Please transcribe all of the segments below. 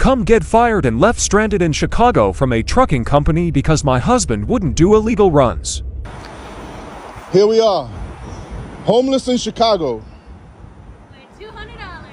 come get fired and left stranded in Chicago from a trucking company because my husband wouldn't do illegal runs. Here we are, homeless in Chicago.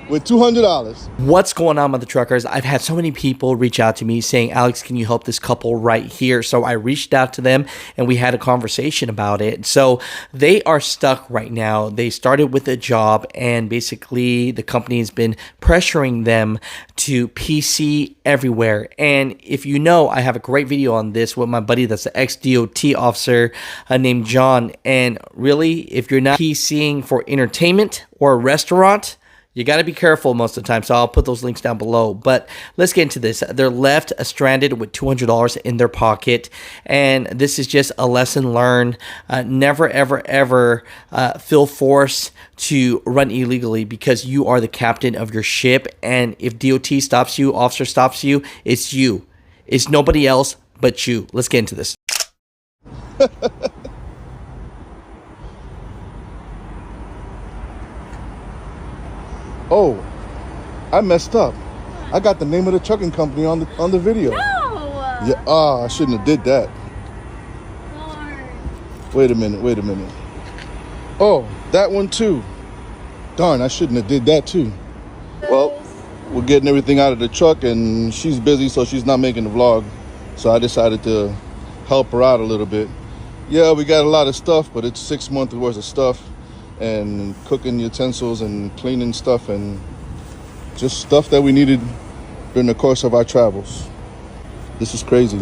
With $200. What's going on with the truckers? I've had so many people reach out to me saying, Alex, can you help this couple right here? So I reached out to them and we had a conversation about it. So they are stuck right now. They started with a job and basically the company has been pressuring them to PC everywhere. And if you know, I have a great video on this with my buddy that's an ex-DOT officer named John. And really, if you're not PCing for entertainment or a restaurant, you got to be careful most of the time, so I'll put those links down below. But let's get into this. They're left stranded with $200 in their pocket, and this is just a lesson learned. Never, ever, ever feel forced to run illegally because you are the captain of your ship, and if DOT stops you, officer stops you, it's you. It's nobody else but you. Let's get into this. Oh, I messed up. I got the name of the trucking company on the video. No! Yeah, I shouldn't have did that. Lord. Wait a minute. Oh, that one too. Darn, I shouldn't have did that too. Well, we're getting everything out of the truck and she's busy, so she's not making the vlog. So I decided to help her out a little bit. Yeah, we got a lot of stuff, but it's 6 months worth of stuff. And cooking utensils and cleaning stuff and just stuff that we needed during the course of our travels. This is crazy.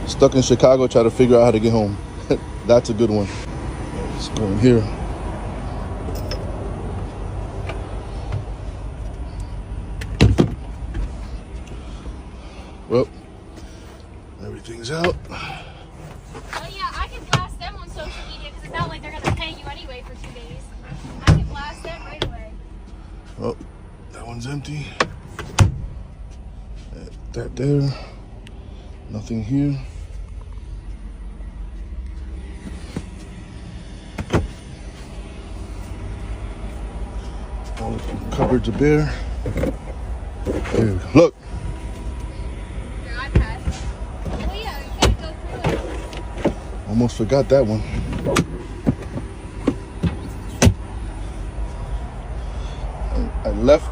Stuck in Chicago, try to figure out how to get home. That's a good one. Let's go in here. Well, everything's out. Oh yeah, I can blast them on social media because it's not like they're going to pay you anyway for 2 days. I can blast them right away. Oh, that one's empty. That there. Nothing here. All the cupboards are bare. There we go. Look. Your iPad. Oh yeah, you can't go through it. Almost forgot that one. I left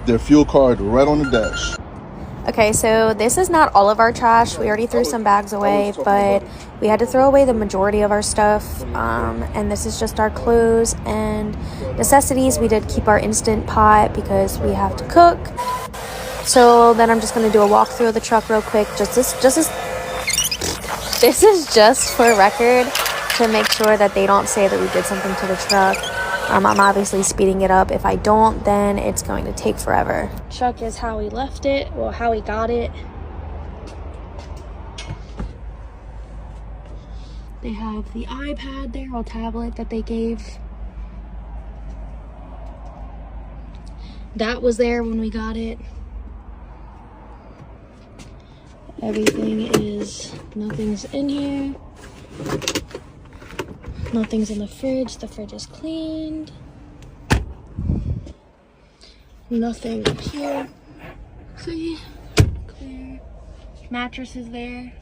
their fuel card right on the dash. Okay, so this is not all of our trash. We already threw some bags away, but we had to throw away the majority of our stuff. And this is just our clothes and necessities. We did keep our Instant Pot because we have to cook. So then I'm just going to do a walkthrough of the truck real quick. This is just for record to make sure that they don't say that we did something to the truck. I'm obviously speeding it up. If I don't, then it's going to take forever. Truck is how we left it, well, how we got it. They have the iPad there, or tablet that they gave. That was there when we got it. Everything is, nothing's in here. Nothing's in the fridge. The fridge is cleaned. Nothing up here. See? Clear. Mattress is there.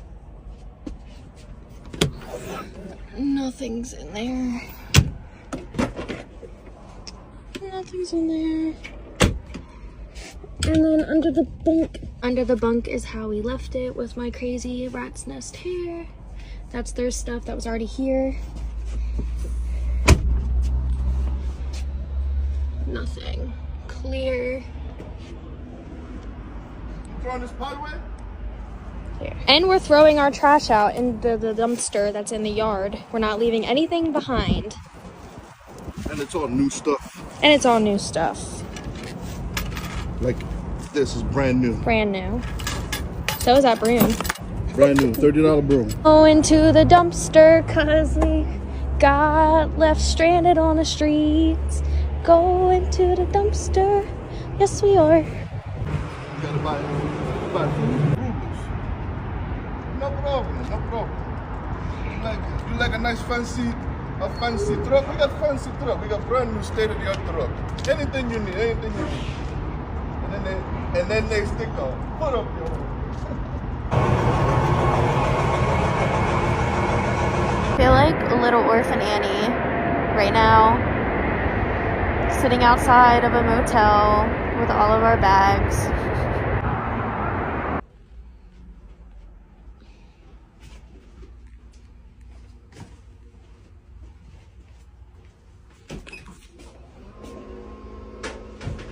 Nothing's in there. Nothing's in there. And then under the bunk is how we left it with my crazy rat's nest hair. That's their stuff that was already here. Nothing. Clear. Throwing this pot away? There. And we're throwing our trash out in the dumpster that's in the yard. We're not leaving anything behind. And it's all new stuff. And it's all new stuff. Like this is brand new. Brand new. So is that broom. Brand new, $30 broom. Going to the dumpster cause we got left stranded on the streets. Going to the dumpster. Yes, we are. You gotta buy food. No problem. You like a nice fancy truck? We got fancy truck. We got brand new state-of-the-art truck. Anything you need. and then they stick a foot up your. I feel like a little orphan Annie right now, sitting outside of a motel with all of our bags.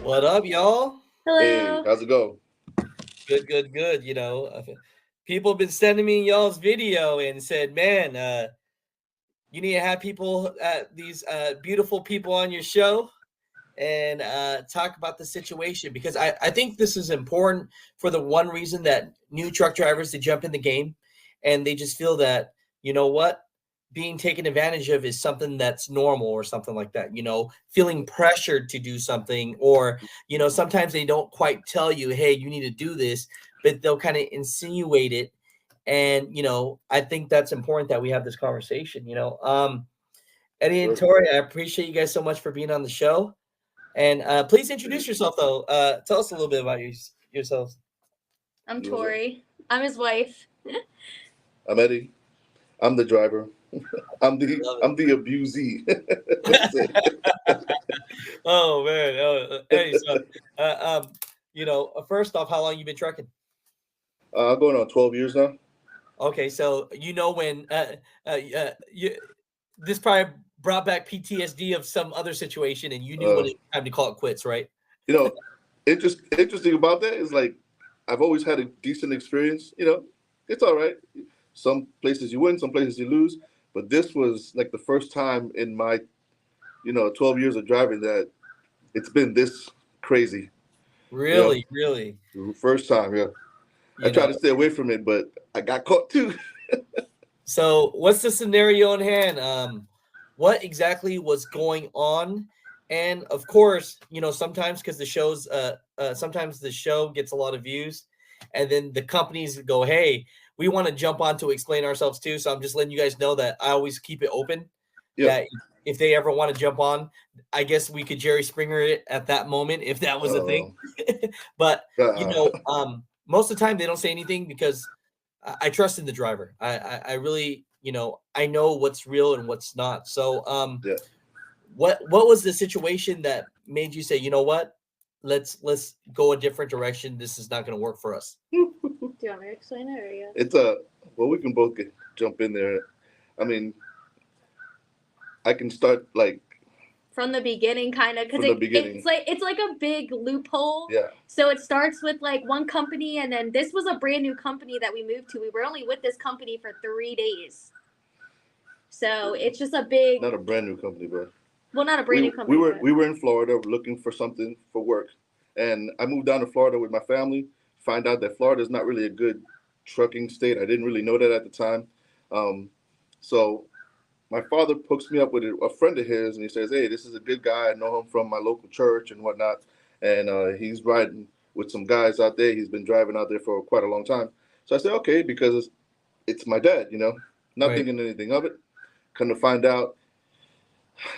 What up, y'all? Hello. Hey, how's it go? Good. You know, people have been sending me y'all's video and said, man, you need to have people, these beautiful people on your show and talk about the situation, because I think this is important for the one reason that new truck drivers, they jump in the game and they just feel that, you know what, being taken advantage of is something that's normal or something like that, you know, feeling pressured to do something, or, you know, sometimes they don't quite tell you, hey, you need to do this, but they'll kind of insinuate it. And, you know, I think that's important that we have this conversation, you know. Eddie and Tori, I appreciate you guys so much for being on the show. And please introduce yourself, though. Tell us a little bit about yourselves. I'm Tori. I'm his wife. I'm Eddie. I'm the driver. I'm the abusee. That's it. Oh man, Eddie. So, you know, first off, how long you been trucking? Going on 12 years now. Okay, so you know when this probably brought back PTSD of some other situation, and you knew when it was time to call it quits, right? You know, interesting about that is, like, I've always had a decent experience. You know, it's all right. Some places you win, some places you lose. But this was like the first time in my, 12 years of driving that it's been this crazy. Really. First time, yeah. I tried to stay away from it, but I got caught too. So what's the scenario in hand? What exactly was going on? And of course, you know, sometimes because the show's sometimes the show gets a lot of views, and then the companies go, hey, we want to jump on to explain ourselves too. So I'm just letting you guys know that I always keep it open. Yeah. That if they ever want to jump on, I guess we could Jerry Springer it at that moment if that was a thing. But you know, most of the time they don't say anything because I trust in the driver. I really, you know, I know what's real and what's not. So Yeah. what was the situation that made you say, you know what, let's go a different direction, this is not going to work for us? Do you want me to explain it, or you? It's well, we can both jump in there. I mean, I can start like From the beginning, kind of, because it's like a big loophole. Yeah. So it starts with like one company, and then this was a brand new company that we moved to. We were only with this company for 3 days. So it's just a big. Not a brand new company, but. Well, not a brand new company. We were in Florida looking for something for work, and I moved down to Florida with my family. Find out that Florida is not really a good trucking state. I didn't really know that at the time. So my father hooks me up with a friend of his, and he says, "Hey, this is a good guy. I know him from my local church and whatnot, and he's riding with some guys out there. He's been driving out there for quite a long time." So I said, "Okay," because it's my dad, you know, not Right. thinking anything of it. Come to find out.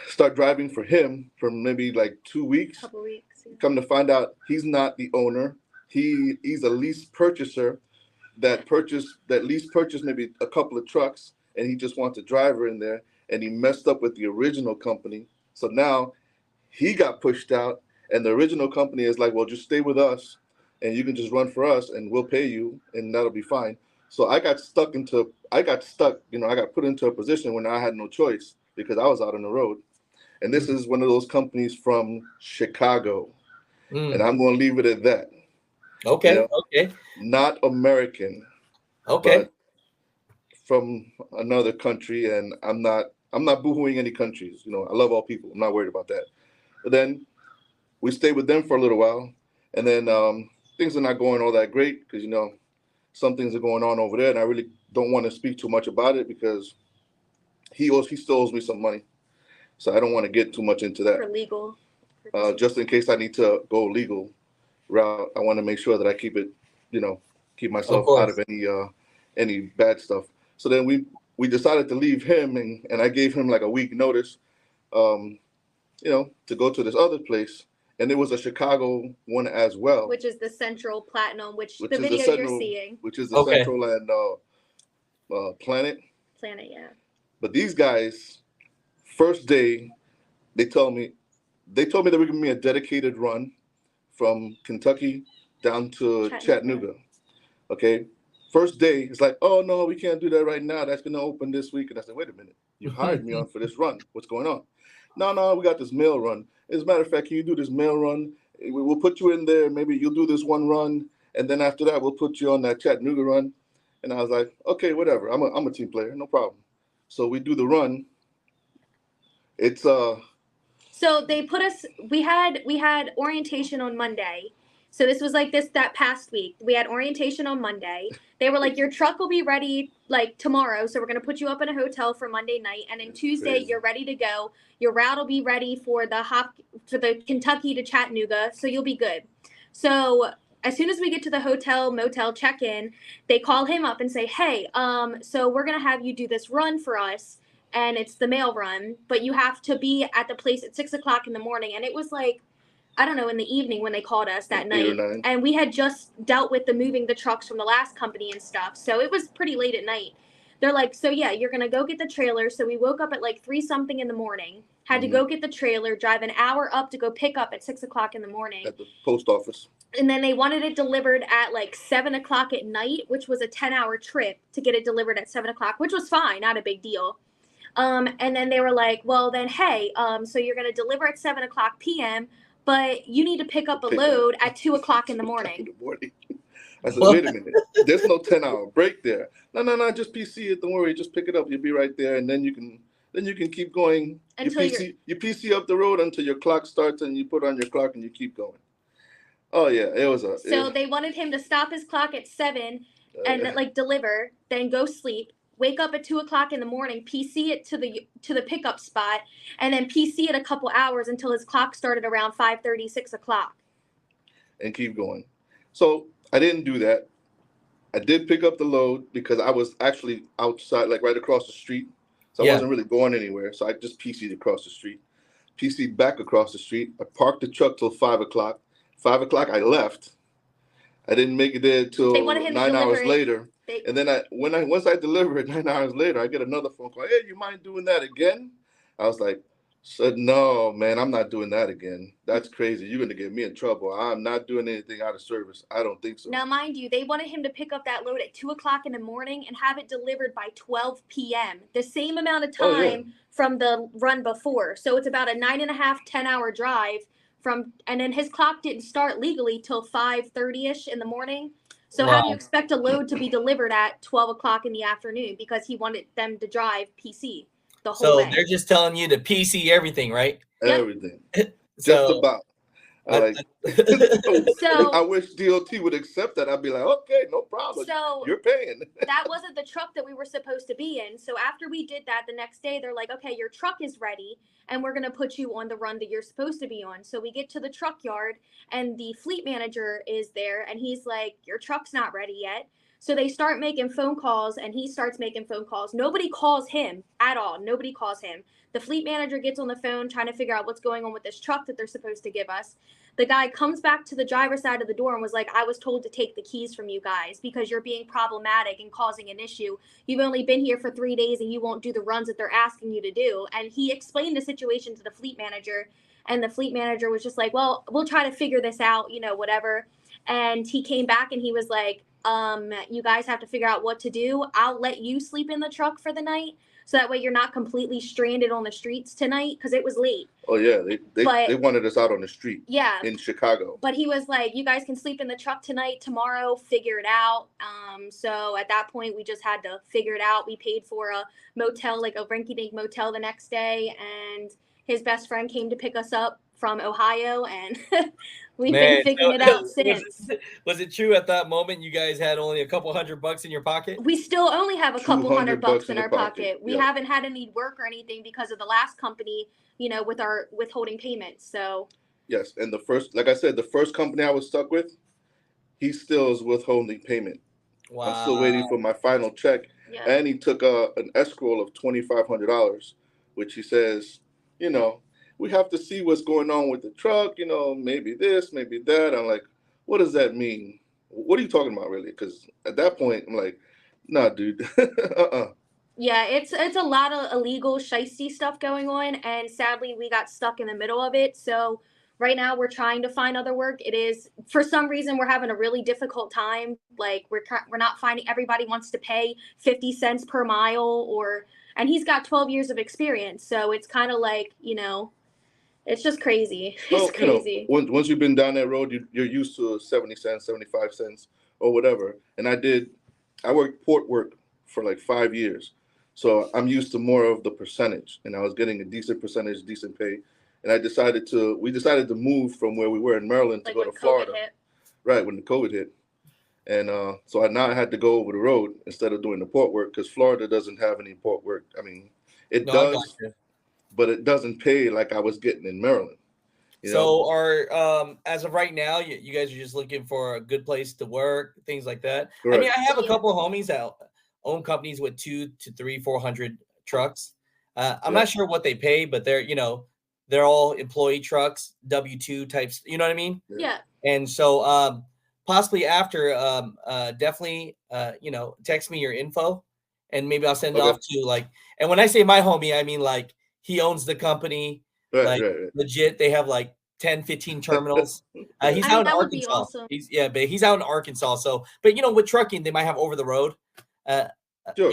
Start driving for him for maybe like 2 weeks. Couple weeks. Yeah. Come to find out he's not the owner. He's a lease purchaser that lease purchased maybe a couple of trucks, and he just wants a driver in there, and he messed up with the original company. So now he got pushed out, and the original company is like, well, just stay with us and you can just run for us and we'll pay you and that'll be fine. So I got stuck, I got put into a position when I had no choice because I was out on the road. And this is one of those companies from Chicago. And I'm going to leave it at that. Okay. You know? Okay. Not American. Okay. But from another country, and I'm not boohooing any countries. You know, I love all people. I'm not worried about that. But then we stayed with them for a little while, and then things are not going all that great because, you know, some things are going on over there, and I really don't want to speak too much about it because he still owes me some money. So I don't want to get too much into that. For legal. Just in case I need to go legal route, I want to make sure that I keep it, you know, keep myself out of any bad stuff. So then we decided to leave him, and I gave him like a week notice, you know, to go to this other place. and it was a Chicago one as well, which is the Central Platinum, which which the is the video you're Central, seeing. which is the Okay. Central and Planet. Planet, yeah. But these guys, first day, they told me they told me they were giving me a dedicated run from Kentucky down to Chattanooga. Okay. First day, it's like, oh no, we can't do that right now. That's gonna open this week. And I said, wait a minute, you hired me on for this run. What's going on? No, we got this mail run. As a matter of fact, can you do this mail run? We'll put you in there. Maybe you'll do this one run, and then after that, we'll put you on that Chattanooga run. And I was like, okay, whatever. I'm a team player, no problem. So we do the run. It's So they put us. We had orientation on Monday. So this was like that past week. We had orientation on Monday. They were like, your truck will be ready like tomorrow. So we're gonna put you up in a hotel for Monday night, and then Tuesday crazy. you're ready to go. Your route will be ready for the Kentucky to Chattanooga. So you'll be good. So as soon as we get to the hotel motel check in, they call him up and say, hey, so we're gonna have you do this run for us, and it's the mail run, but you have to be at the place at 6:00 in the morning. And it was like, I don't know, in the evening when they called us that Like 8 or night. 9. And we had just dealt with the moving the trucks from the last company and stuff. So it was pretty late at night. They're like, so yeah, you're going to go get the trailer. So we woke up at like 3 something in the morning, had to go get the trailer, drive an hour up to go pick up at 6:00 in the morning. At the post office. And then they wanted it delivered at like 7:00 at night, which was a 10-hour trip to get it delivered at 7:00, which was fine, not a big deal. And then they were like, well, then, hey, so you're going to deliver at 7:00 p.m., but you need to pick up a load at 2:00 in the morning. I said, wait a minute. There's no 10-hour break there. No. Just PC it. Don't worry. Just pick it up. You'll be right there, and then you can keep going. Until you PC up the road until your clock starts, and you put on your clock and you keep going. Oh yeah, it was a. So they wanted him to stop his clock at 7 and like deliver, then go sleep, wake up at 2:00 in the morning, PC it to the pickup spot, and then PC it a couple hours until his clock started around 5:30, 6:00. And keep going. So I didn't do that. I did pick up the load because I was actually outside, like right across the street. So I wasn't really going anywhere. So I just PC'd across the street, PC'd back across the street. I parked the truck till 5:00. 5:00 I left. I didn't make it there till 9 hours later. And then once I deliver it 9 hours later, I get another phone call. Hey, you mind doing that again? I was like, said, no, man, I'm not doing that again. That's crazy. You're going to get me in trouble. I'm not doing anything out of service. I don't think so. Now, mind you, they wanted him to pick up that load at 2:00 in the morning and have it delivered by 12 p.m. The same amount of time from the run before. So it's about a 9.5, 10-hour drive and then his clock didn't start legally till 5:30ish in the morning. So how do you expect a load to be delivered at 12:00 in the afternoon? Because he wanted them to drive PC the whole way. So they're just telling you to PC everything, right? Everything. Just about. I wish DOT would accept that. I'd be like, okay, no problem. So you're paying. That wasn't the truck that we were supposed to be in. So after we did that, the next day they're like, okay, your truck is ready, and we're gonna put you on the run that you're supposed to be on. So we get to the truck yard, and the fleet manager is there, and he's like, your truck's not ready yet. So they start making phone calls, and he starts making phone calls. Nobody calls him at all. Nobody calls him. The fleet manager gets on the phone trying to figure out what's going on with this truck that they're supposed to give us. The guy comes back to the driver's side of the door and was like, I was told to take the keys from you guys because you're being problematic and causing an issue. You've only been here for 3 days and you won't do the runs that they're asking you to do. And he explained the situation to the fleet manager, and the fleet manager was just like, well, we'll try to figure this out, whatever. And he came back and he was like, you guys have to figure out what to do. I'll let you sleep in the truck for the night, so that way you're not completely stranded on the streets tonight, because it was late. Oh yeah, they wanted us out on the street. Yeah, in Chicago. But he was like, you guys can sleep in the truck tonight, tomorrow figure it out. So at that point we just had to figure it out. We paid for a motel, like a rinky-dink motel, the next day, and his best friend came to pick us up from Ohio, and we've been figuring it out since. Was it true at that moment you guys had only a couple $100 in your pocket? We still only have a couple $100 in our pocket. We Yep. haven't had any work or anything because of the last company, with our withholding payments. So yes, and like I said, the first company I was stuck with, he still is withholding payment. Wow. I'm still waiting for my final check. Yeah. And he took an escrow of $2,500, which he says, we have to see what's going on with the truck. You know, maybe this, maybe that. I'm like, what does that mean? What are you talking about, really? Because at that point, I'm like, nah, dude. Yeah, it's a lot of illegal shisty stuff going on, and sadly we got stuck in the middle of it. So right now we're trying to find other work. It is, for some reason, we're having a really difficult time. Like we're not finding, everybody wants to pay 50 cents per mile, or, and he's got 12 years of experience, so it's kind of like, it's just crazy. Well, It's crazy. once you've been down that road, you're used to 70 cents, 75 cents, or whatever. And I worked port work for like 5 years. So I'm used to more of the percentage, and I was getting a decent percentage, decent pay. And we decided to move from where we were in Maryland to Like go when to COVID Florida. hit. Right, when the COVID hit. And so now I had to go over the road instead of doing the port work because Florida doesn't have any port work. I mean, it No, I got does, you. but it doesn't pay like I was getting in Maryland. So are as of right now, you guys are just looking for a good place to work, things like that. I mean, Correct. I have a Yeah. couple of homies that own companies with 200 to 300, 400 trucks. I'm Yeah. not sure what they pay, but they're all employee trucks, W-2 types. You know what I mean? Yeah. And so possibly after, definitely text me your info, and maybe I'll send it Okay. off to like. And when I say my homie, I mean like he owns the company. Right, Like right, right. legit, they have like 10, 15 terminals. He's I out mean, in that would be Arkansas. awesome. But he's out in Arkansas. So, but with trucking, they might have over the road. Sure.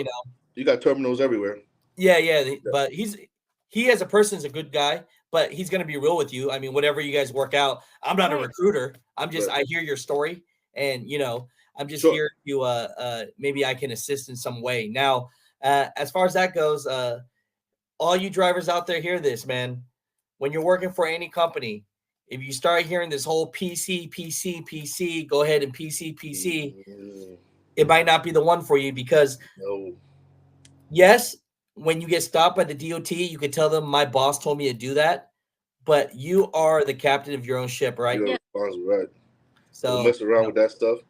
You got terminals everywhere. Yeah. But he as a person is a good guy, but he's gonna be real with you. I mean, whatever you guys work out, I'm not a Right. recruiter. I'm just Right. I hear your story, and I'm just Sure. here to maybe I can assist in some way. Now, as far as that goes, all you drivers out there hear this, man. When you're working for any company, if you start hearing this whole PC, go ahead and PC, Mm, it might not be the one for you because no. yes, when you get stopped by the DOT, you can tell them my boss told me to do that, but you are the captain of your own ship, right? You're Yeah. responsible, right? Don't So mess around with that stuff.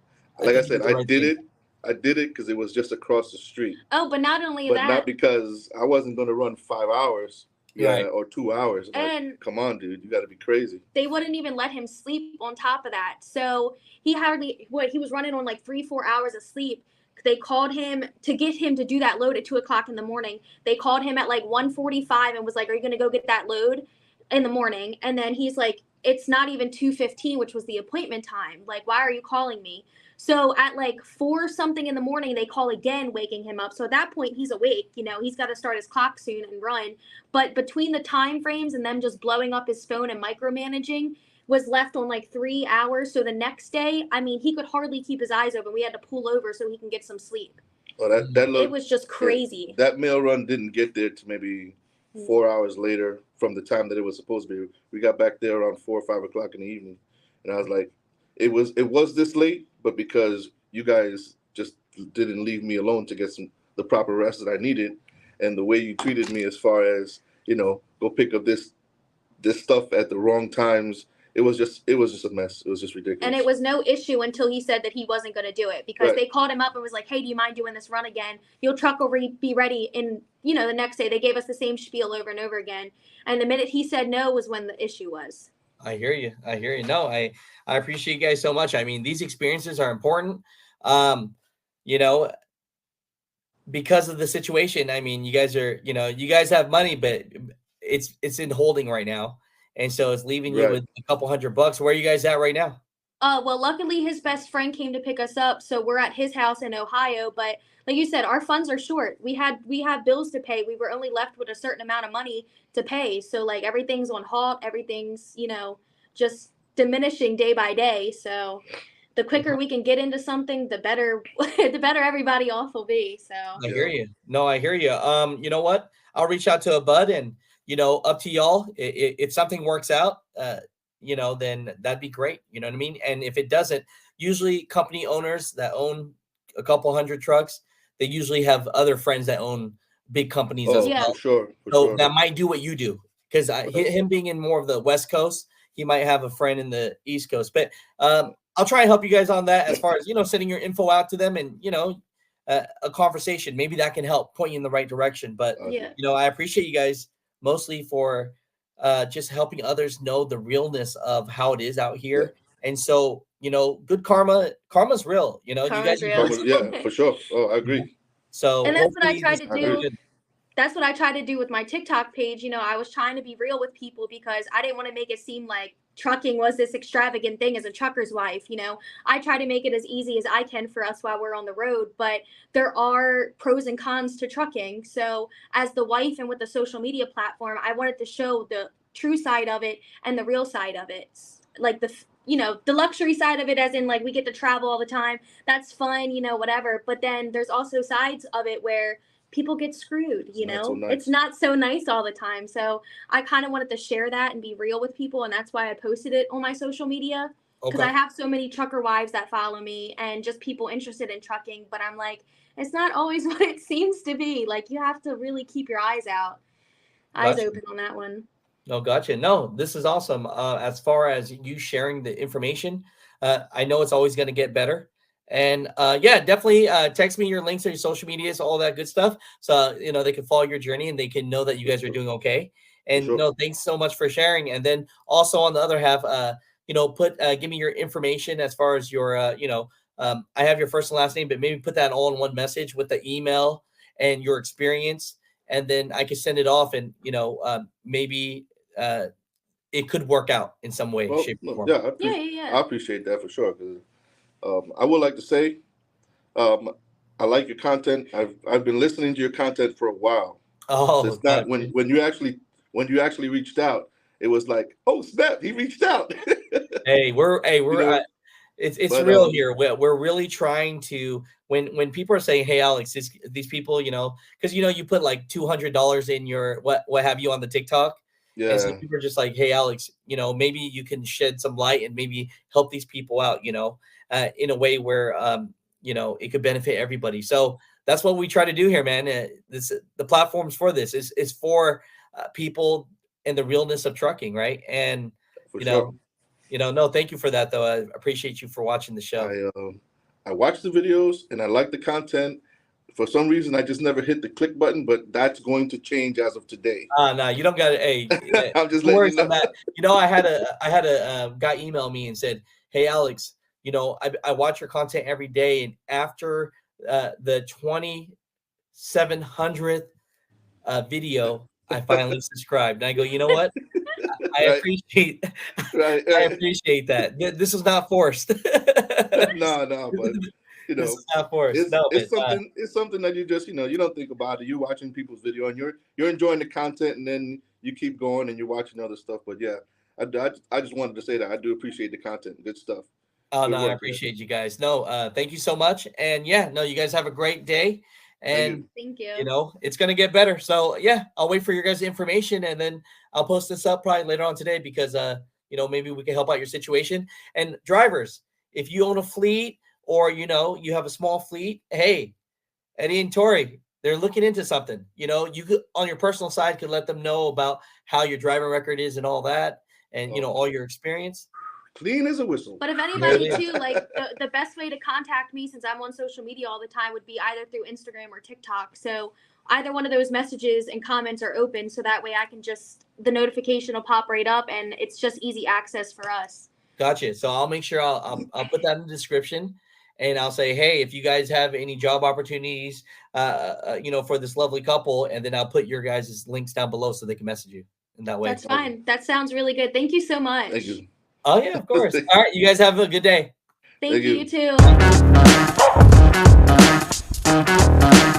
I Like I think you said, did the right thing. I did it because it was just across the street. Oh, but not only But that, not because I wasn't going to run 5 hours, Right. or 2 hours. I'm like, and come on, dude, you got to be crazy. they wouldn't even let him sleep on top of that. So he he was running on like 3-4 hours of sleep. They called him to get him to do that load at 2 o'clock in the morning. They called him at like 1:45 and was like, "Are you going to go get that load in the morning?" And then he's like, "It's not even 2:15, which was the appointment time. Like, why are you calling me?" So at like 4 something in the morning, they call again, waking him up. So at that point, he's awake. He's got to start his clock soon and run. But between the time frames and them just blowing up his phone and micromanaging, was left on like 3 hours. So the next day, I mean, he could hardly keep his eyes open. We had to pull over so he can get some sleep. Oh, that It looked, was just crazy. that mail run didn't get there to maybe 4 hours later from the time that it was supposed to be. We got back there around 4 or 5 o'clock in the evening, and I was like, it was this late, but because you guys just didn't leave me alone to get the proper rest that I needed, and the way you treated me as far as go pick up this stuff at the wrong times. It was just a mess. It was just ridiculous. And it was no issue until he said that he wasn't going to do it, because Right. they called him up and was like, "Hey, do you mind doing this run again? Your truck will be ready." And the next day they gave us the same spiel over and over again. And the minute he said no was when the issue was. I hear you. No, I appreciate you guys so much. I mean, these experiences are important. Um, you know, because of the situation. I mean, you guys have money, but it's in holding right now. And so it's leaving you Right. with a couple $100. Where are you guys at right now? Well, luckily his best friend came to pick us up, so we're at his house in Ohio. But like you said, our funds are short. We have bills to pay. We were only left with a certain amount of money to pay. So like everything's on halt. Everything's just diminishing day by day. So the quicker we can get into something, the better the better everybody off will be. So I hear you. No, I hear you. You know what? I'll reach out to a bud, and up to y'all. If something works out, then that'd be great. You know what I mean? And if it doesn't, usually company owners that own a couple hundred trucks, they usually have other friends that own big companies as Yeah. well. For sure. So that might do what you do, because him being in more of the West Coast, he might have a friend in the East Coast. But I'll try and help you guys on that as far as sending your info out to them, and a conversation. Maybe that can help point you in the right direction. But yeah. I appreciate you guys mostly for just helping others know the realness of how it is out Yeah. here. And so, good karma's real. You Karma's guys are real. doing Yeah, for sure. Oh, I agree. so. And that's what I Hopefully, tried this to I is agree. do. good. That's what I try to do with my TikTok page. I was trying to be real with people because I didn't want to make it seem like trucking was this extravagant thing as a trucker's wife. I try to make it as easy as I can for us while we're on the road, but there are pros and cons to trucking. So, as the wife and with the social media platform, I wanted to show the true side of it and the real side of it. Like the luxury side of it, as in like we get to travel all the time. That's fun, whatever. But then there's also sides of it where people get screwed. It's not so nice. It's not so nice all the time. So I kind of wanted to share that and be real with people, and that's why I posted it on my social media, because Okay. I have so many trucker wives that follow me and just people interested in trucking. But I'm like, it's not always what it seems to be. Like, you have to really keep your eyes Gotcha. open on that one. No, gotcha. No, this is awesome. As far as you sharing the information, I know it's always going to get better. And yeah, definitely text me your links to your social medias, all that good stuff. So, they can follow your journey and they can know that you guys are doing okay. And Sure. no, thanks so much for sharing. And then also on the other half, give me your information as far as your, I have your first and last name, but maybe put that all in one message with the email and your experience. And then I can send it off and, maybe it could work out in some way, Well, shape, or no, form. yeah, Yeah. I appreciate that for sure. 'Cause, I would like to say, I like your content. I've been listening to your content for a while. So Oh, it's not when you actually reached out, it was like, oh snap, he reached out. hey, we're You know, it's but real here. We're really trying to when people are saying, "Hey, Alex, these people," because you put like $200 in your what have you on the TikTok, and so yeah, people are just like, "Hey, Alex, maybe you can shed some light and maybe help these people out, in a way where it could benefit everybody." So that's what we try to do here, man. The platforms for this is for people and the realness of trucking, right? And for you sure. know, no, thank you for that, though. I appreciate you for watching the show. I watch the videos and I like the content. For some reason, I just never hit the click button, but that's going to change as of today. No, you don't got it. Hey, I'm just no letting worries you on know. that. I had a guy email me and said, "Hey, Alex, I watch your content every day, and after the 2700th video, I finally subscribed." And I go, you know what? I Right, appreciate, right, I right. appreciate that. This is not forced. No, but you This know, is not forced. No, but it's something that you just you don't think about it. You're watching people's video and you're enjoying the content, and then you keep going and you're watching other stuff. But yeah, I just wanted to say that I do appreciate the content. Good stuff. oh Good no, I work, man. appreciate you guys. No, thank you so much. And yeah, no, you guys have a great day. Thank you. And Thank you. it's gonna get better. So yeah, I'll wait for your guys' information and then I'll post this up probably later on today because maybe we can help out your situation. And drivers, if you own a fleet or you have a small fleet, hey, Eddie and Tori, they're looking into something. You could on your personal side could let them know about how your driving record is and all that, and Oh, all your experience. clean as a whistle. But if There anybody it is. too, like the best way to contact me, since I'm on social media all the time, would be either through Instagram or TikTok. So either one of those messages and comments are open, so that way I can the notification will pop right up, and it's just easy access for us. Gotcha. So I'll make sure I'll put that in the description, and I'll say, hey, if you guys have any job opportunities, for this lovely couple, and then I'll put your guys' links down below so they can message you in that way. That's fine. That sounds really good. Thank you so much. Thank you. Oh yeah, of course. All right, you guys have a good day. Thank Thank you, you. you too.